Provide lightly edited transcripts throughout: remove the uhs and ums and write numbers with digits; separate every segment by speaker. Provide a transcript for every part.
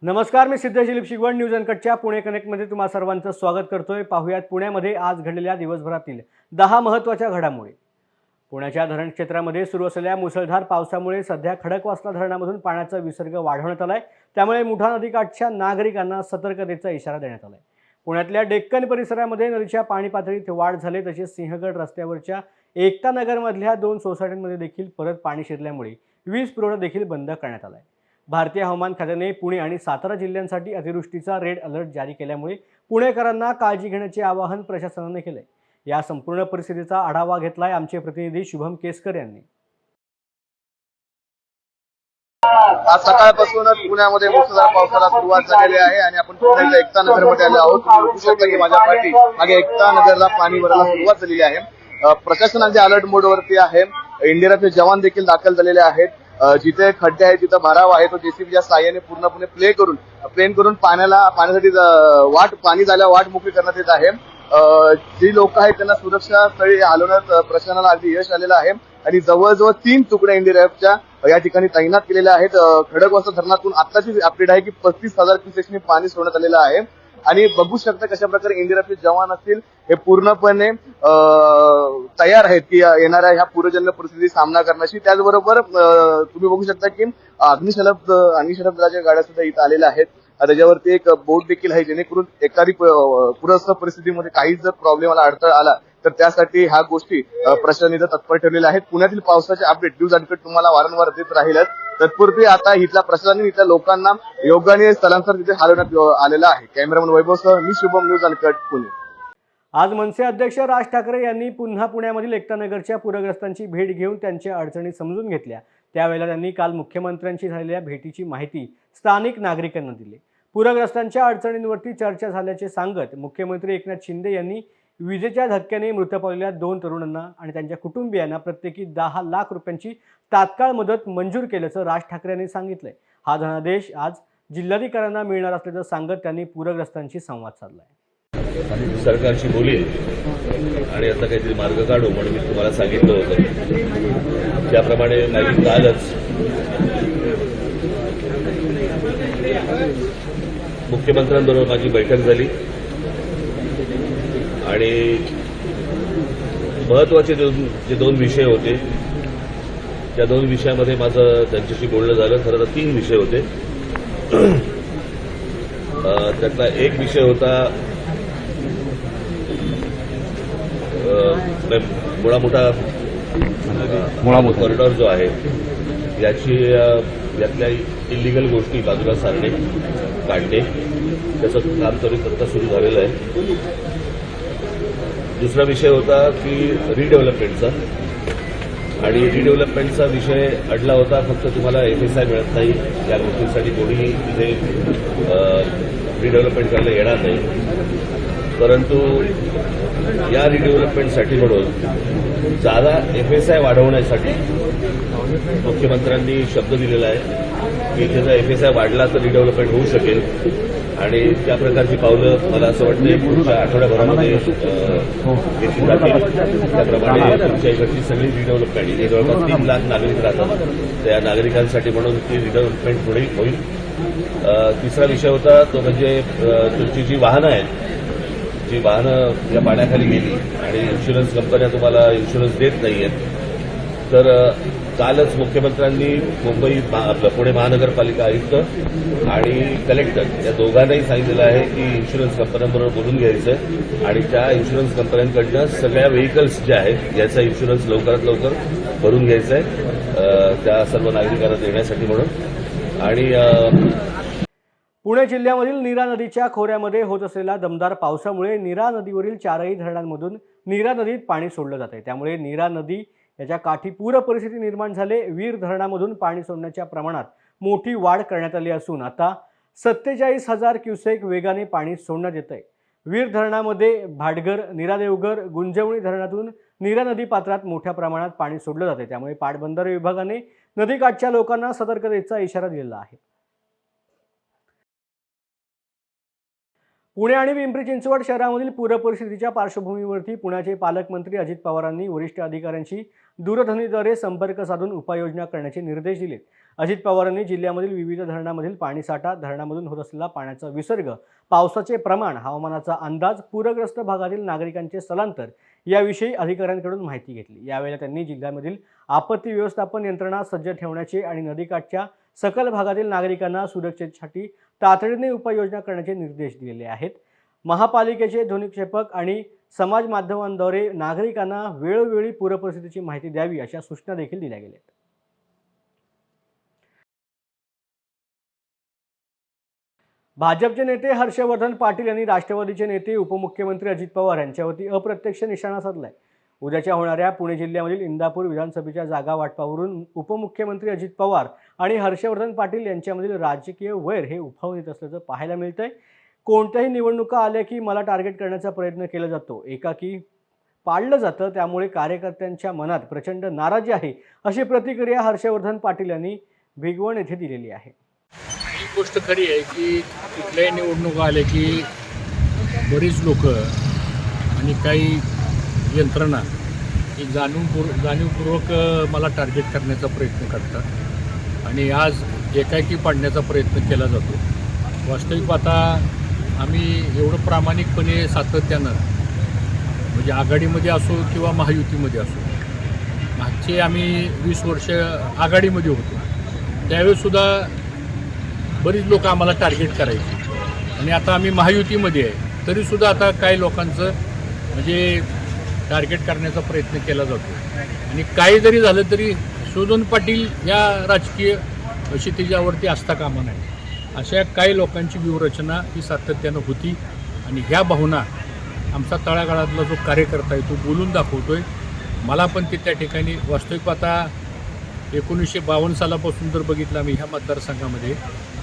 Speaker 1: नमस्कार, मी सिद्धेश दिलीप शिगवण न्यूज अनकटच्या पुणे कनेक्टमध्ये तुम्हा सर्वांचं स्वागत करतोय। पाहुयात पुण्यामध्ये आज घडलेल्या दिवसभरातील 10 महत्त्वाच्या घडामोडी। पुण्याच्या धरण क्षेत्रामध्ये सुरू असलेल्या मुसळधार पावसामुळे सध्या खडकवासला धरणामधून पाण्याचा विसर्ग वाढवण्यात आलाय। त्यामुळे मुठा नदीकाठच्या नागरिकांना सतर्कतेचा इशारा देण्यात आलाय। पुण्यातल्या डेक्कन परिसरामध्ये नदीच्या पाणी पातळीत वाढ झाली, तसेच सिंहगड रस्त्यावरच्या एकता नगरमधल्या 2 सोसायट्यांमध्ये देखील परत पाणी शिरल्यामुळे वीज पुरवठा देखील बंद करण्यात आलाय। भारतीय हवामान खात्याने पुणे आणि सातारा जिल्ह्यांसाठी अतिवृष्टीचा रेड अलर्ट जारी केल्यामुळे पुणेकरांना काळजी घेण्याचे आवाहन प्रशासनाने केले। या संपूर्ण परिस्थितीचा आढावा घेतलाय आमचे प्रतिनिधी शुभम केसकर यांनी।
Speaker 2: आज सकाळपासूनच पुण्यामध्ये मुसळधार पावसाला सुरुवात झालेली आहे आणि आपण पुण्याच्या एकता नगरमध्ये आलो आहोत। तुम्ही बघू शकता की माझ्या पाठी मागे एकता नगरला पाणी भरायला सुरुवात झालेली आहे। प्रशासनाचे अलर्ट मोडवरती आहे। एनडीआरएफचे जवान देखील दाखल झालेले आहेत। जिथे खड्डे आहेत तिथे भराव आहे तो जेसीबीच्या साहाय्याने पूर्णपणे प्लेन करून पाण्यासाठी पाणी जायला वाट मोकळी करण्यात येत आहे। जी लोक आहेत त्यांना सुरक्षा स्थळी हलवण्यात प्रशासनाला अगदी यश आलेलं आहे आणि जवळजवळ 3 तुकड्या एनडीआरएफच्या या ठिकाणी तैनात केलेल्या आहेत। खडकवासला धरणातून आताची अपडेट आहे की 35,000 क्युसेक्सनी पाणी सोडण्यात आलेलं आहे आणि बघू शकता कशा प्रकारे एनडीआरएफचे जवान असतील हे पूर्णपणे तयार आहेत की येणाऱ्या ह्या पूरजन्य परिस्थितीचा सामना करण्याची। त्याचबरोबर तुम्ही बघू शकता की अग्निशमन दलाच्या गाड्या सुद्धा इथं आलेल्या आहेत। त्याच्यावरती एक बोट देखील आहे, जेणेकरून एखादी पूरस्थ परिस्थितीमध्ये काही जर प्रॉब्लेम आला, अडथळा आला तर त्यासाठी ह्या गोष्टी प्रशासन इथं तत्पर ठेवलेल्या आहेत। पुण्यातील पावसाचे अपडेट न्यूज अनकट तुम्हाला वारंवार देत राहीलच। तत्पूर्वी आता इथल्या प्रशासनाने इथल्या लोकांना योगाने स्थलांतर तिथे हलवण्यात आलेलं आहे। कॅमेरामन वैभवसह मी शुभम, न्यूज अनकट, पुणे।
Speaker 1: आज मनसे अध्यक्ष राज ठाकरे यांनी पुन्हा पुण्यामधील एकता नगरच्या पूरग्रस्तांची भेट घेऊन त्यांच्या अडचणी समजून घेतल्या। त्यावेळेला त्यांनी काल मुख्यमंत्र्यांशी झालेल्या भेटीची माहिती स्थानिक नागरिकांना दिली। पूरग्रस्तांच्या अडचणींवरती चर्चा झाल्याचे सांगत मुख्यमंत्री एकनाथ शिंदे यांनी विजेच्या धक्क्याने मृत पावलेल्या 2 तरुणांना आणि त्यांच्या कुटुंबियांना प्रत्येकी 10 लाख रुपयांची तात्काळ मदत मंजूर केल्याचं राज ठाकरे यांनी सांगितलंय। हा धनादेश आज जिल्हाधिकाऱ्यांना मिळणार असल्याचं सांगत त्यांनी पूरग्रस्तांशी संवाद साधलाय।
Speaker 3: सरकारशी बोलीन आणि आता काहीतरी मार्ग काढू म्हणून मी तुम्हाला सांगितलं होतं। त्याप्रमाणे नाही कालच मुख्यमंत्र्यांबरोबर माझी बैठक झाली आणि महत्वाचे जे 2 विषय होते त्या 2 विषयामध्ये माझं त्यांच्याशी बोलणं झालं। खरं तर 3 विषय होते। त्यातला एक विषय होता मुळामोठा कॉरिडॉर जो आहे यातल्या इलिगल गोष्टी बाजूला सारणे, काढणे, त्याचं काम त्वरित आता सुरू झालेलं आहे। दुसरा विषय होता की रिडेव्हलपमेंटचा, आणि रिडेव्हलपमेंटचा विषय अडला होता। फक्त तुम्हाला FSI मिळत नाही या गोष्टींसाठी कोणीही तिथे रिडेव्हलपमेंट करायला येणार नाही, परंतु या रिडेव्हलपमेंटसाठी म्हणून जादा FSI वाढवण्यासाठी मुख्यमंत्र्यांनी शब्द दिलेला आहे की त्याचा FSI वाढला तर रिडेव्हलपमेंट होऊ शकेल आणि त्या प्रकारची पावलं मला असं वाटतं पुढच्या आठवड्याभरामध्ये घेतली जातील। त्याप्रमाणे तुमच्या इकडची सगळी रिडेव्हलपमेंट, जे जवळपास 3 लाख नागरिक राहतात त्या नागरिकांसाठी म्हणून ती रिडेव्हलपमेंट पुढे होईल। तिसरा विषय होता तो म्हणजे तुमची जी वाहनं आहेत, जी वाहनं या पाण्याखाली गेली आणि इन्शुरन्स कंपन्या तुम्हाला इन्शुरन्स देत नाहीयेत, तर कालच मुख्यमंत्र्यांनी पुणे महानगरपालिका आयुक्त आणि कलेक्टर या दोघांनाही सांगितलेलं आहे की इन्शुरन्स कंपन्यांबरोबर बोलून घ्यायचं आणि त्या इन्शुरन्स कंपन्यांकडनं सगळ्या व्हेकल्स ज्या आहेत याचा इन्शुरन्स लवकरात लवकर भरून घ्यायचा आहे त्या सर्व नागरिकांना देण्यासाठी म्हणून। आणि
Speaker 1: पुणे जिल्ह्यामधील नीरा नदीच्या खोऱ्यामध्ये होत असलेल्या दमदार पावसामुळे नीरा नदीवरील 4ही धरणांमधून नीरा नदीत पाणी सोडलं जाते। त्यामुळे नीरा नदी याच्या काठी पूर परिस्थिती निर्माण झाले। वीर धरणामधून पाणी सोडण्याच्या प्रमाणात मोठी वाढ करण्यात आली असून आता 47,000 क्युसेक वेगाने पाणी सोडण्यात येत आहे। वीर धरणामध्ये भाटघर, नीरा देवघर, गुंजवणी धरणातून नीरा नदी पात्रात मोठ्या प्रमाणात पाणी सोडलं जाते। त्यामुळे पाटबंधारे विभागाने नदीकाठच्या लोकांना सतर्कतेचा इशारा दिलेला आहे। पुणे आणि पिंपरी चिंचवड शहरामधील पूरपरिस्थितीच्या पार्श्वभूमीवरती पुण्याचे पालकमंत्री अजित पवारांनी वरिष्ठ अधिकाऱ्यांशी दूरध्वनीद्वारे संपर्क साधून उपाययोजना करण्याचे निर्देश दिले। अजित पवारांनी जिल्ह्यामधील विविध धरणामधील पाणीसाठा, धरणामधून होत असलेला पाण्याचा विसर्ग, पावसाचे प्रमाण, हवामानाचा अंदाज, पूरग्रस्त भागातील नागरिकांचे स्थलांतर याविषयी अधिकाऱ्यांकडून माहिती घेतली। यावेळेला त्यांनी जिल्ह्यामधील आपत्ती व्यवस्थापन यंत्रणा सज्ज ठेवण्याचे आणि नदीकाठच्या सकल भागातील नागरिकांना सुरक्षेसाठी तातडीने उपाययोजना करण्याचे निर्देश दिलेले आहेत। महापालिकेचे ध्वनिक्षेपक आणि समाज माध्यमांद्वारे नागरिकांना वेळोवेळी पूरपरिस्थितीची माहिती द्यावी अशा सूचना देखील दिल्या गेल्या। भाजपचे नेते हर्षवर्धन पाटील यांनी राष्ट्रवादीचे नेते उपमुख्यमंत्री अजित पवार यांच्यावरती अप्रत्यक्ष निशाणा साधलाय। उद्याच्या होणाऱ्या पुणे जिल्ह्यामधील इंदापूर विधानसभेच्या जागा वाटपावरून उपमुख्यमंत्री अजित पवार आणि हर्षवर्धन पाटील यांच्यामधील राजकीय वैर हे उफाळून येत असल्याचं पाहायला मिळतंय। कोणत्याही निवडणुका आल्या की मला टार्गेट करण्याचा प्रयत्न केला जातो, एकाकी पाडलं जातं, त्यामुळे कार्यकर्त्यांच्या मनात प्रचंड नाराजी आहे, अशी प्रतिक्रिया हर्षवर्धन पाटील यांनी भिगवण येथे दिलेली आहे।
Speaker 4: ही गोष्ट खरी आहे की कुठल्याही निवडणुका आल्या की बरीच लोक आणि काही यंत्रणा ही जाणीवपूर्वक मला टार्गेट करण्याचा प्रयत्न करतात आणि आज एकाकी पाडण्याचा प्रयत्न केला जातो। वास्तविक पाहता आम्ही एवढं प्रामाणिकपणे सातत्यानं म्हणजे आघाडीमध्ये असो किंवा महायुतीमध्ये असो, मागचे आम्ही 20 वर्ष आघाडीमध्ये होतो, त्यावेळेसुद्धा बरीच लोक आम्हाला टार्गेट करायची आणि आता आम्ही महायुतीमध्ये आहे तरीसुद्धा आता काही लोकांचं म्हणजे टार्गेट करण्याचा प्रयत्न केला जातो आणि काही जरी झालं तरी शोधन पाटील या राजकीय क्षितिजावरती असता कामा नये, अशा काही लोकांची व्यूहरचना ही सातत्यानं होती आणि ह्या भावना आमचा तळागाळातला जो कार्यकर्ता आहे तो बोलून दाखवतोय। मला पण ते त्या ठिकाणी वास्तविक आता 1952 सालापासून जर बघितलं आम्ही ह्या मतदारसंघामध्ये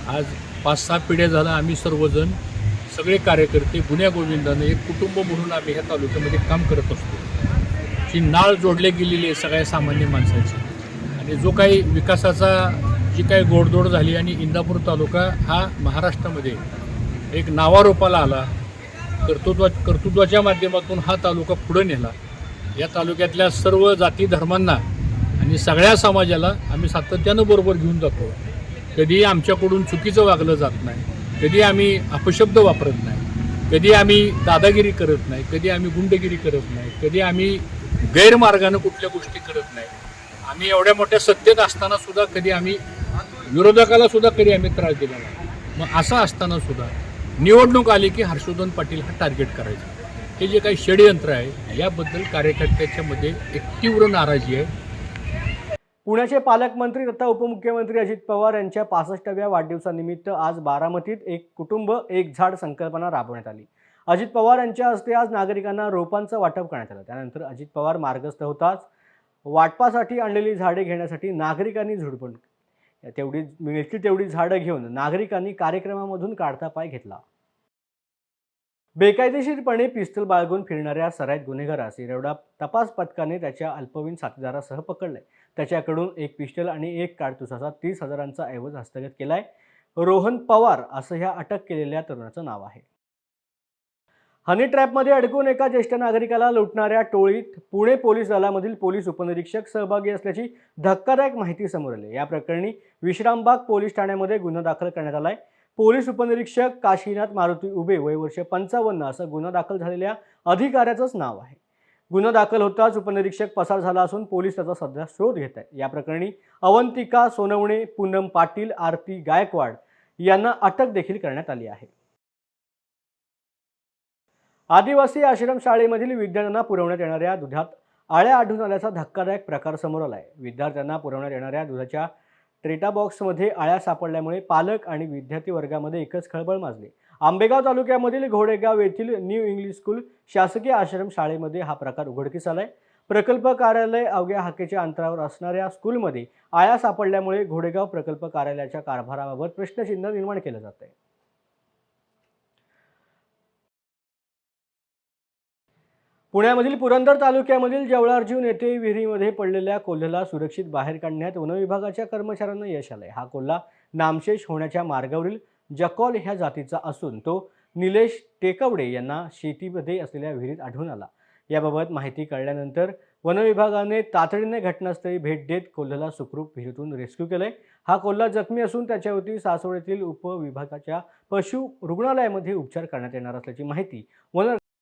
Speaker 4: आज 5-6 पिढ्या झाला आम्ही सर्वजण सगळे कार्यकर्ते गुण्या गोविंदानं एक कुटुंब म्हणून आम्ही ह्या तालुक्यामध्ये काम करत असतो। जी नाळ जोडले गेलेली आहे सगळ्या सामान्य माणसाची आणि जो काही विकासाचा जी काही गोडदोड झाली आणि इंदापूर तालुका हा महाराष्ट्रामध्ये एक नावारूपाला आला, कर्तृत्वाच्या माध्यमातून हा तालुका पुढे नेला। या तालुक्यातल्या सर्व जाती धर्मांना आणि सगळ्या समाजाला आम्ही सातत्यानं बरोबर घेऊन जातो। कधी आमच्याकडून चुकीचं वागलं जात नाही, कधी आम्ही अपशब्द वापरत नाही, कधी आम्ही दादागिरी करत नाही, कधी आम्ही गुंडगिरी करत नाही, कधी आम्ही गैरमार्गानं कुठल्या गोष्टी करत नाही। आम्ही एवढ्या मोठ्या सत्तेत असताना सुद्धा कधी आम्ही विरोधकाला सुद्धा कधी आम्ही त्रास दिला नाही। मग असं असताना सुद्धा निवडणूक आली की हर्षवर्धन पाटील हा टार्गेट करायचा, हे जे काही षडयंत्र आहे याबद्दल कार्यकर्त्याच्या मध्ये एक तीव्र नाराजी आहे।
Speaker 1: पुण्याचे पालकमंत्री तथा उपमुख्यमंत्री अजित पवार यांच्या 65व्या वाढदिवसानिमित्त आज बारामतीत एक कुटुंब एक झाड संकल्पना राबवण्यात आली। अजित पवार यांच्या हस्ते आज नागरिकांना रोपांचं वाटप करण्यात आलं। त्यानंतर अजित पवार मार्गस्थ होताच वाटपासाठी आणलेली झाडे घेण्यासाठी नागरिकांनी झुडपून तेवढी मिळतील तेवढी झाडं घेऊन नागरिकांनी कार्यक्रमामधून काढता पाय घेतला। बेकायदेशीरपणे पिस्तूल बाळगून फिरणाऱ्या सराईत गुन्हेगारास येरवडा तपास पथकाने त्याच्या अल्पवयीन साथीदारासह पकडले। त्याच्याकडून एक पिस्टल आणि एक काडतुसाचा 30,000चा ऐवज हस्तगत केलाय। रोहन पवार असं ह्या अटक केलेल्या तरुणाचं नाव आहे। हनी ट्रॅपमध्ये अडकून एका ज्येष्ठ नागरिकाला लुटणाऱ्या टोळीत पुणे पोलीस दलामधील पोलीस उपनिरीक्षक सहभागी असल्याची धक्कादायक माहिती समोर आली। या प्रकरणी विश्रामबाग पोलीस ठाण्यामध्ये गुन्हा दाखल करण्यात आलाय। पोलीस उपनिरीक्षक काशीनाथ मारुती उबे वय वर्ष 55 असं गुन्हा दाखल झालेल्या अधिकाऱ्याचंच नाव आहे। गुन्हा दाखल होताच उपनिरीक्षक पसार झाला असून पोलीस त्याचा सध्या शोध घेत आहेत। या प्रकरणी अवंतिका सोनवणे, पूनम पाटील, आरती गायकवाड यांना अटक देखील करण्यात आली आहे। आदिवासी आश्रमशाळेमधील विद्यार्थ्यांना पुरवण्यात येणाऱ्या दुधात आळ्या आढळून आल्याचा धक्कादायक प्रकार समोर आलाय। विद्यार्थ्यांना पुरवण्यात येणाऱ्या दुधाच्या ट्रेटा बॉक्समध्ये आळ्या सापडल्यामुळे पालक आणि विद्यार्थी वर्गामध्ये एकच खळबळ माजली। आंबेगाव तालुक्यामधील घोडेगाव येथील न्यू इंग्लिश स्कूल शासकीय आश्रम शाळेमध्ये हा प्रकार उघडकीस आलाय। प्रकल्प कार्यालय अवघ्या हाकेच्या अंतरावर असणाऱ्या स्कूलमध्ये आळ्या सापडल्यामुळे घोडेगाव प्रकल्प कार्यालयाच्या कारभाराबाबत प्रश्नचिन्ह निर्माण केलं जात आहे। पुण्यामधील पुरंदर तालुक्यामधील जवळार्जुन येथे विहिरीमध्ये पडलेल्या कोल्ह्याला सुरक्षित बाहेर काढण्यात वनविभागाच्या कर्मचाऱ्यांना यश आलंय। हा कोल्हा नामशेष होण्याच्या मार्गावरील जकॉल ह्या जातीचा असून तो निलेश टेकवडे यांना शेतीमध्ये असलेल्या विहिरीत आढळून आला। याबाबत माहिती कळल्यानंतर वनविभागाने तातडीने घटनास्थळी भेट देत कोल्ह्याला सुखरूप विहिरीतून रेस्क्यू केलंय. हा कोल्हा जखमी असून त्याच्यावरती सासवड येथील उपविभागाच्या पशु रुग्णालयामध्ये उपचार करण्यात येणार असल्याची माहिती वन